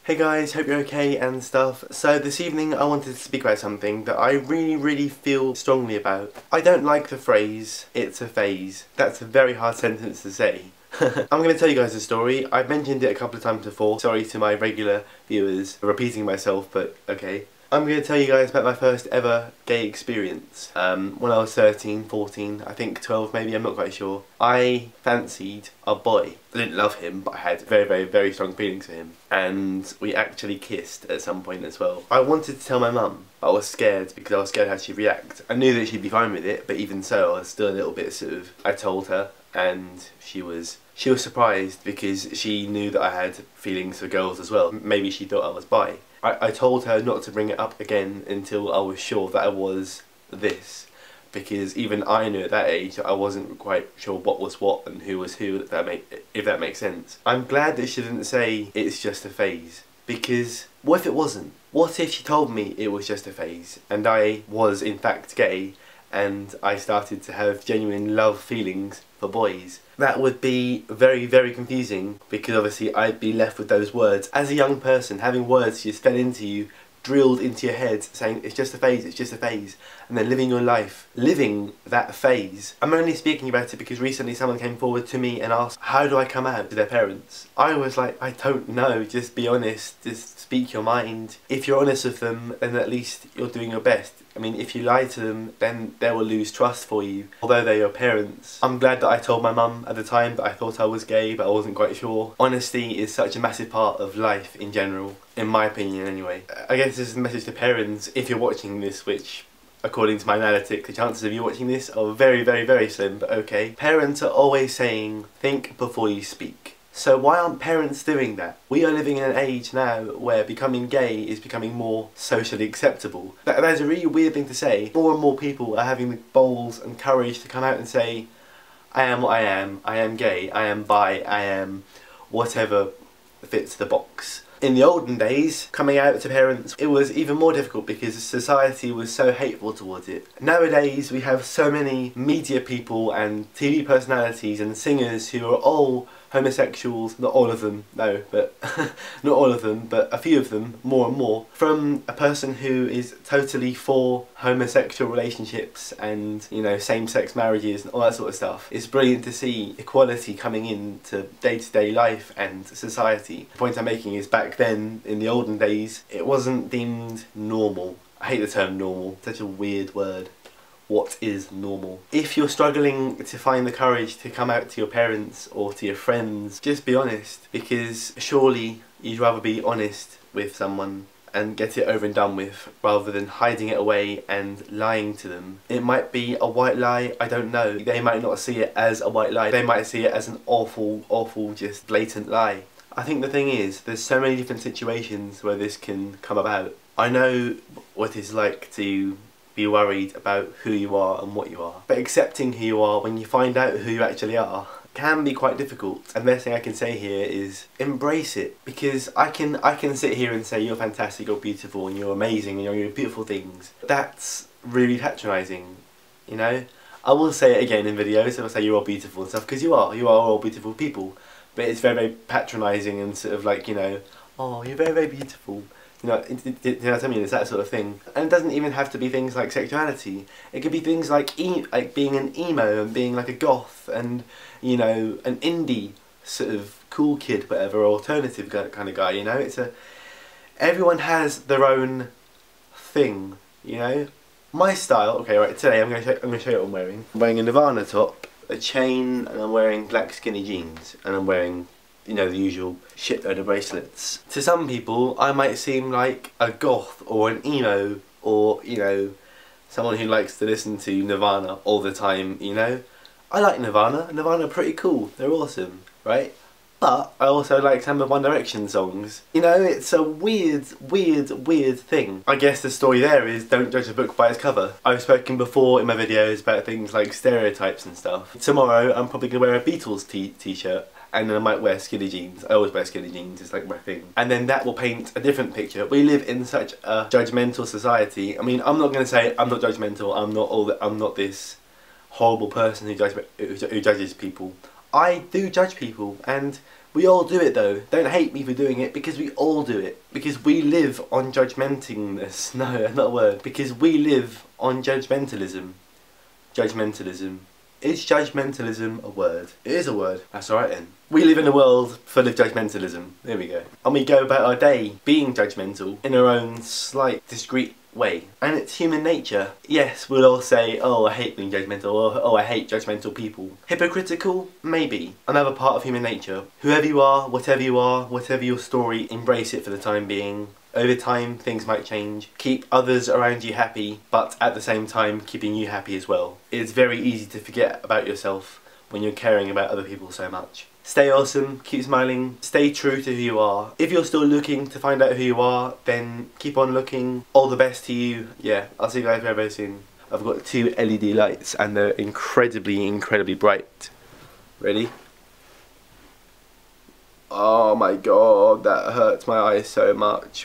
Hey guys, hope you're okay and stuff. So this evening I wanted to speak about something that I really feel strongly about. I don't like the phrase, it's a phase. That's a very hard sentence to say. I'm going to tell you guys a story. I've mentioned it a couple of times before. Sorry to my regular viewers for repeating myself, but okay. I'm going to tell you guys about my first ever gay experience. When I was 13, 14, I think 12 maybe, I'm not quite sure. I fancied a boy. I didn't love him, but I had very strong feelings for him. And we actually kissed at some point as well. I wanted to tell my mum, but I was scared because I was scared how she'd react. I knew that she'd be fine with it, but even so, I was still a little bit sort of... I told her, and she was surprised because she knew that I had feelings for girls as well. Maybe she thought I was bi. I told her not to bring it up again until I was sure that I was this, because even I knew at that age I wasn't quite sure what was what and who was who, if that makes sense. I'm glad that she didn't say it's just a phase, because what if it wasn't? What if she told me it was just a phase and I was in fact gay and I started to have genuine love feelings for boys? That would be very confusing, because obviously I'd be left with those words. As a young person, having words just fed into you, drilled into your head, saying it's just a phase, it's just a phase, and then living your life, living that phase. I'm only speaking about it because recently someone came forward to me and asked, how do I come out to their parents? I was like, I don't know, just be honest, just speak your mind. If you're honest with them, then at least you're doing your best. I mean, if you lie to them, then they will lose trust for you, although they're your parents. I'm glad that I told my mum at the time that I thought I was gay, but I wasn't quite sure. Honesty is such a massive part of life in general, in my opinion anyway. I guess this is a message to parents, if you're watching this, which, according to my analytic, the chances of you watching this are very slim, but okay. Parents are always saying, think before you speak. So why aren't parents doing that? We are living in an age now where becoming gay is becoming more socially acceptable. That is a really weird thing to say. More and more people are having the balls and courage to come out and say, I am what I am gay, I am bi, I am whatever fits the box. In the olden days, coming out to parents, it was even more difficult because society was so hateful towards it. Nowadays, we have so many media people and TV personalities and singers who are all homosexuals, not all of them, no, but not all of them, but a few of them, more and more, from a person who is totally for homosexual relationships and, you know, same-sex marriages and all that sort of stuff. It's brilliant to see equality coming into day-to-day life and society. The point I'm making is back then, in the olden days, it wasn't deemed normal. I hate the term normal, such a weird word. What is normal? If you're struggling to find the courage to come out to your parents or to your friends, just be honest, because surely you'd rather be honest with someone and get it over and done with rather than hiding it away and lying to them. It might be a white lie, I don't know. They might not see it as a white lie, they might see it as an awful just blatant lie. I think the thing is, there's so many different situations where this can come about. I know what it's like to be worried about who you are and what you are, but accepting who you are when you find out who you actually are can be quite difficult. And the best thing I can say here is embrace it, because I can sit here and say you're fantastic, you're beautiful and you're amazing and you're doing beautiful things. That's really patronising, you know? I will say it again in videos, I'll say you're all beautiful and stuff, because you are all beautiful people, but it's very patronising and sort of like, you know, oh, you're very beautiful. You know what I mean? It's that sort of thing. And it doesn't even have to be things like sexuality. It could be things like being an emo and being like a goth and, you know, an indie sort of cool kid, whatever, alternative kind of guy, you know? Everyone has their own thing, you know? My style, okay, right, today I'm going to show you what I'm wearing. I'm wearing a Nirvana top, a chain, and I'm wearing black skinny jeans, and I'm wearing, you know, the usual shitload of bracelets. To some people, I might seem like a goth or an emo or, you know, someone who likes to listen to Nirvana all the time, you know. I like Nirvana. Nirvana are pretty cool. They're awesome, right? But I also like some of One Direction songs. You know, it's a weird thing. I guess the story there is don't judge a book by its cover. I've spoken before in my videos about things like stereotypes and stuff. Tomorrow, I'm probably going to wear a Beatles t-shirt. And then I might wear skinny jeans. I always wear skinny jeans, it's like my thing. And then that will paint a different picture. We live in such a judgmental society. I mean, I'm not going to say I'm not judgmental, I'm not this horrible person who judges people. I do judge people, and We all do it though. Don't hate me for doing it, because we all do it. Because we live on judgmentingness. No, that's not a word. Because we live on judgmentalism. Judgmentalism. Is judgmentalism a word? It is a word. That's alright then. We live in a world full of judgmentalism. There we go. And we go about our day being judgmental in our own slight, discreet way. And it's human nature. Yes, we'll all say, oh, I hate being judgmental, or oh, I hate judgmental people. Hypocritical? Maybe. Another part of human nature. Whoever you are, whatever your story, embrace it for the time being. Over time, things might change. Keep others around you happy, but at the same time, keeping you happy as well. It's very easy to forget about yourself when you're caring about other people so much. Stay awesome, keep smiling, stay true to who you are. If you're still looking to find out who you are, then keep on looking. All the best to you. Yeah, I'll see you guys very, very soon. I've got 2 LED lights and they're incredibly bright. Ready? Oh my god, that hurts my eyes so much.